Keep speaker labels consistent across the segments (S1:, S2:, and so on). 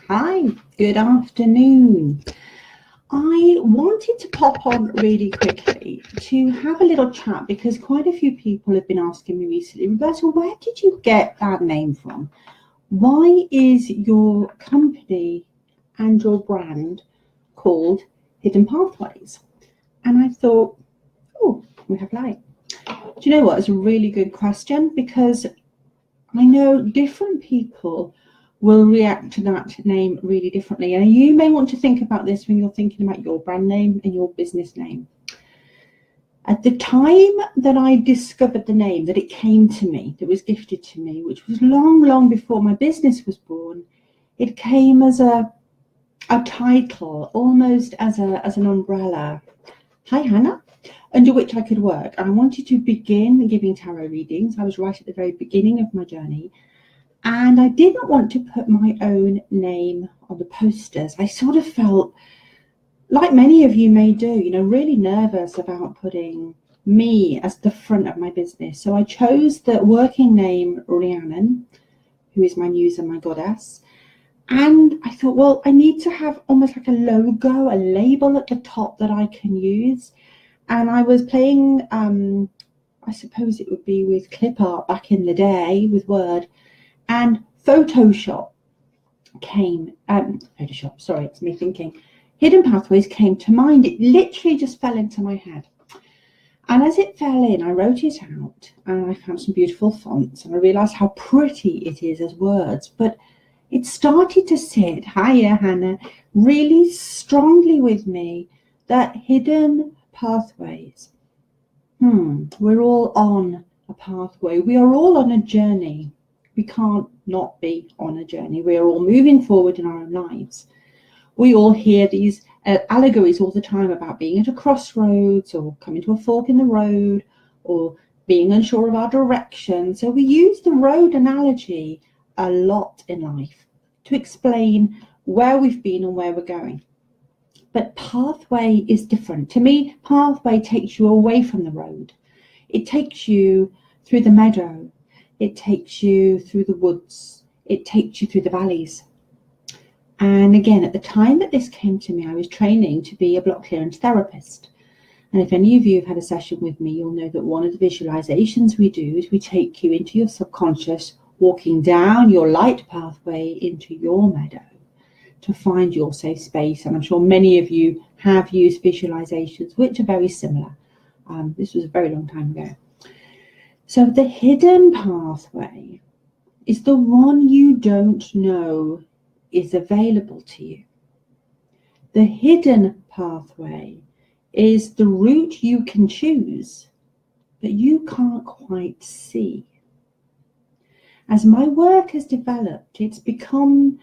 S1: Hi, good afternoon. I wanted to pop on really quickly to have a little chat because quite a few people have been asking me recently, Roberta, where did you get that name from? Why is your company and your brand called Hidden Pathways? And I thought, oh, we have light. Do you know what? It's a really good question because I know different people will react to that name really differently. And you may want to think about this when you're thinking about your brand name and your business name. At the time that I discovered the name, that it came to me, that was gifted to me, which was long, long before my business was born, it came as a title, almost as an umbrella. Hi, Hannah. Under which I could work. And I wanted to begin giving tarot readings. I was right at the very beginning of my journey. And I did not want to put my own name on the posters. I sort of felt, like many of you may do, really nervous about putting me as the front of my business. So I chose the working name Rhiannon, who is my muse and my goddess. And I thought, well, I need to have almost like a logo, a label at the top that I can use. And I was playing, I suppose it would be with clip art back in the day with Word, and Photoshop came, sorry, it's me thinking. Hidden Pathways came to mind. It literally just fell into my head. And as it fell in, I wrote it out and I found some beautiful fonts and I realized how pretty it is as words. But it started to sit, hiya, Hannah, really strongly with me that hidden pathways. We're all on a pathway. We are all on a journey. We can't not be on a journey. We are all moving forward in our own lives. We all hear these allegories all the time about being at a crossroads or coming to a fork in the road or being unsure of our direction. So we use the road analogy a lot in life to explain where we've been and where we're going. But pathway is different. To me, pathway takes you away from the road. It takes you through the meadow. It takes you through the woods. It takes you through the valleys. And again, at the time that this came to me, I was training to be a block clearance therapist. And if any of you have had a session with me, you'll know that one of the visualizations we do is we take you into your subconscious, walking down your light pathway into your meadow to find your safe space. And I'm sure many of you have used visualizations, which are very similar. This was a very long time ago. So the hidden pathway is the one you don't know is available to you. The hidden pathway is the route you can choose, but you can't quite see. As my work has developed, it's become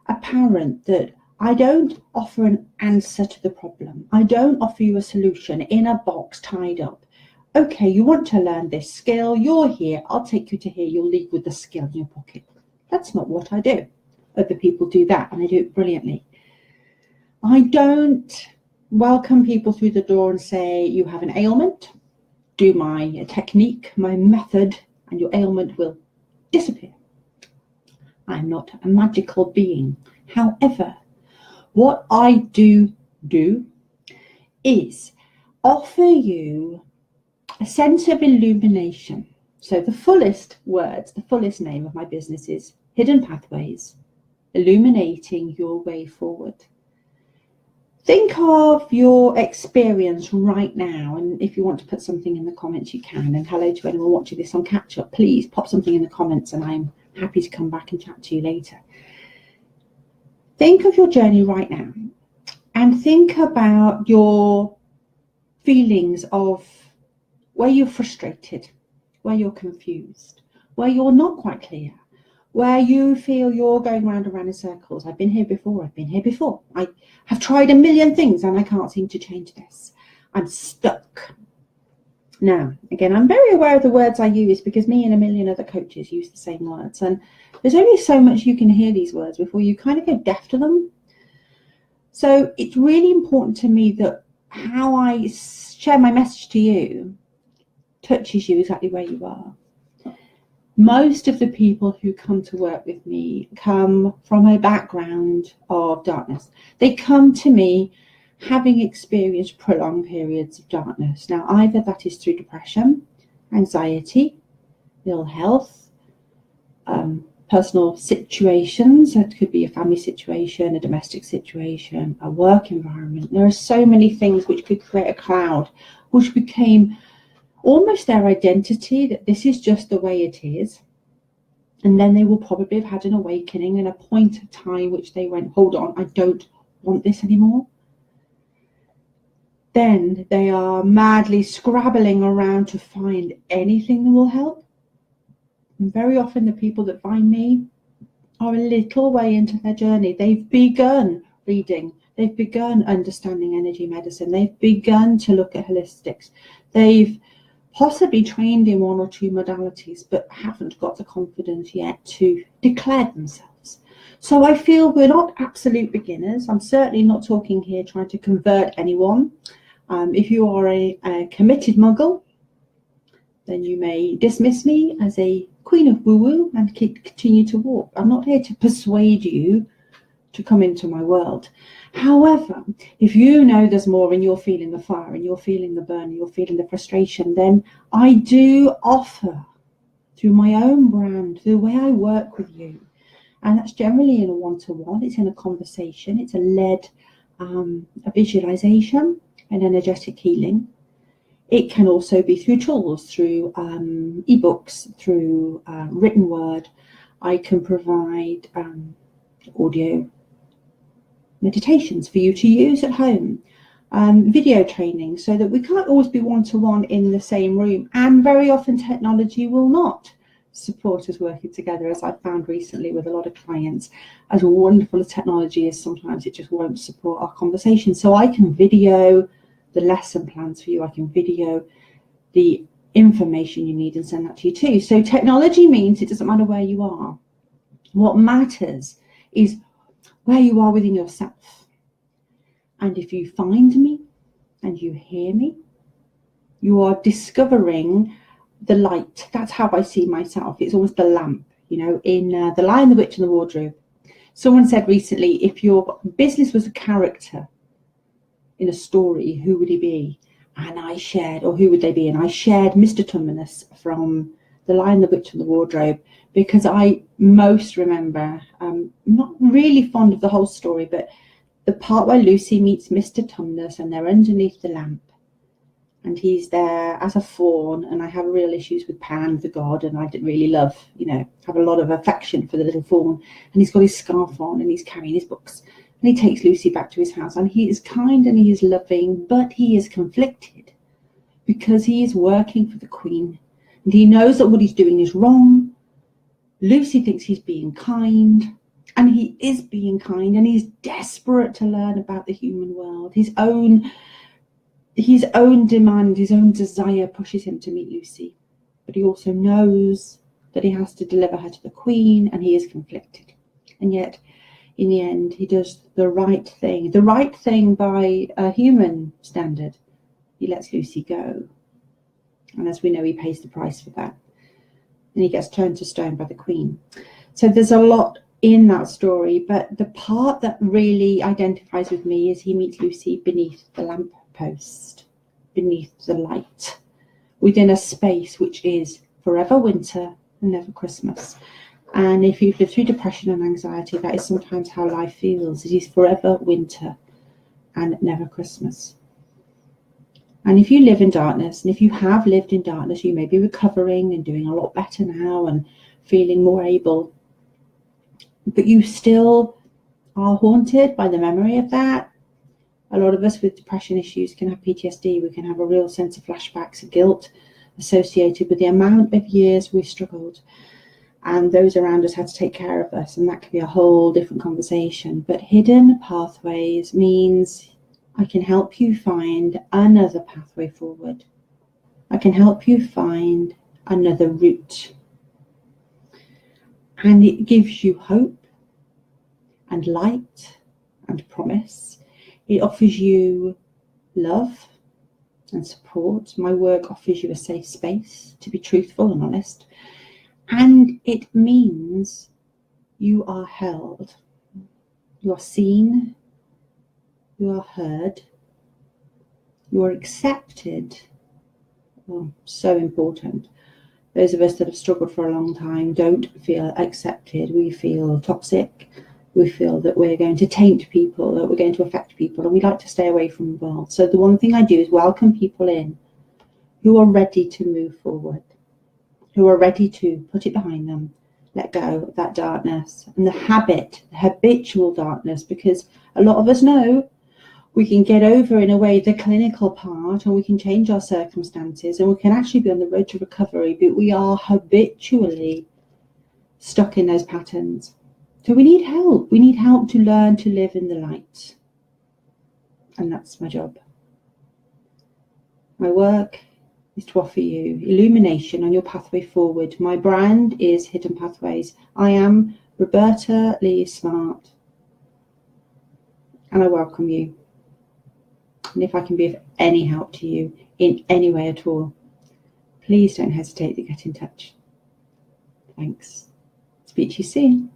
S1: apparent that I don't offer an answer to the problem. I don't offer you a solution in a box tied up. Okay, you want to learn this skill, you're here, I'll take you to here, you'll leave with the skill in your pocket. That's not what I do. Other people do that and they do it brilliantly. I don't welcome people through the door and say, you have an ailment, do my technique, my method, and your ailment will disappear. I'm not a magical being. However, what I do is offer you a sense of illumination. So the fullest words, the fullest name of my business is Hidden Pathways, illuminating your way forward. Think of your experience right now, and if you want to put something in the comments, you can. And hello to anyone watching this on catch up, please pop something in the comments and I'm happy to come back and chat to you later. Think of your journey right now and think about your feelings of where you're frustrated, where you're confused, where you're not quite clear, where you feel you're going round and round in circles. I've been here before. I have tried a million things and I can't seem to change this. I'm stuck. Now, again, I'm very aware of the words I use because me and a million other coaches use the same words. And there's only so much you can hear these words before you kind of get deaf to them. So it's really important to me that how I share my message to you touches you exactly where you are. Most of the people who come to work with me come from a background of darkness. They come to me having experienced prolonged periods of darkness. Now, either that is through depression, anxiety, ill health, personal situations. That could be a family situation, a domestic situation, a work environment. There are so many things which could create a cloud, which became almost their identity, that this is just the way it is. And then they will probably have had an awakening and a point of time which they went, hold on, I don't want this anymore. Then they are madly scrabbling around to find anything that will help. And very often the people that find me are a little way into their journey. They've begun reading. They've begun understanding energy medicine. They've begun to look at holistics. They've possibly trained in one or two modalities, but haven't got the confidence yet to declare themselves. So I feel we're not absolute beginners. I'm certainly not talking here trying to convert anyone. If you are a committed muggle, then you may dismiss me as a queen of woo-woo and continue to walk. I'm not here to persuade you to come into my world. However, if you know there's more and you're feeling the fire and you're feeling the burn, and you're feeling the frustration, then I do offer through my own brand, the way I work with you. And that's generally in a one-to-one, it's in a conversation, it's a led a visualization, an energetic healing. It can also be through tools, through ebooks, through written word. I can provide audio meditations for you to use at home, video training, so that we can't always be one-to-one in the same room. And very often technology will not support us working together, as I've found recently with a lot of clients. As wonderful as technology is, sometimes it just won't support our conversation. So I can video the lesson plans for you. I can video the information you need and send that to you too. So technology means it doesn't matter where you are. What matters is where you are within yourself. And if you find me and you hear me, you are discovering the light. That's how I see myself. It's almost the lamp, you know, in The Lion, the Witch and the Wardrobe. Someone said recently, if your business was a character in a story, who would he be? And I shared, or who would they be? And I shared Mr. Tumnus from The Lion, the Witch and the Wardrobe, because I most remember, not really fond of the whole story, but the part where Lucy meets Mr. Tumnus and they're underneath the lamp and he's there as a fawn, and I have real issues with Pan, the god, and I didn't really love, you know, have a lot of affection for the little fawn, and he's got his scarf on and he's carrying his books. And he takes Lucy back to his house, and he is kind and he is loving, but he is conflicted because he is working for the Queen and he knows that what he's doing is wrong. Lucy thinks he's being kind, and he is being kind, and he's desperate to learn about the human world. His own demand, his own desire pushes him to meet Lucy, but he also knows that he has to deliver her to the Queen, and he is conflicted. And yet, in the end, he does the right thing by a human standard. He lets Lucy go. And as we know, he pays the price for that. And he gets turned to stone by the Queen. So there's a lot in that story, but the part that really identifies with me is he meets Lucy beneath the lamppost, beneath the light, within a space which is forever winter and never Christmas. And if you've lived through depression and anxiety, that is sometimes how life feels. It is forever winter and never Christmas. And if you live in darkness, and if you have lived in darkness, you may be recovering and doing a lot better now and feeling more able, but you still are haunted by the memory of that. A lot of us with depression issues can have PTSD. We can have a real sense of flashbacks of guilt associated with the amount of years we've struggled, and those around us had to take care of us, and that can be a whole different conversation. But hidden pathways means I can help you find another pathway forward. I can help you find another route. And it gives you hope and light and promise. It offers you love and support. My work offers you a safe space to be truthful and honest. And it means you are held, you are seen, you are heard, you are accepted. Oh, so important. Those of us that have struggled for a long time don't feel accepted. We feel toxic. We feel that we're going to taint people, that we're going to affect people, and we like to stay away from the world. So the one thing I do is welcome people in who are ready to move forward, who are ready to put it behind them, let go of that darkness and the habitual darkness, because a lot of us know we can get over, in a way, the clinical part, and we can change our circumstances, and we can actually be on the road to recovery, but we are habitually stuck in those patterns. So we need help. We need help to learn to live in the light. And that's my job. My work is to offer you illumination on your pathway forward. My brand is Hidden Pathways. I am Roberta Lee Smart, and I welcome you. And if I can be of any help to you in any way at all, please don't hesitate to get in touch. Thanks. Speak to you soon.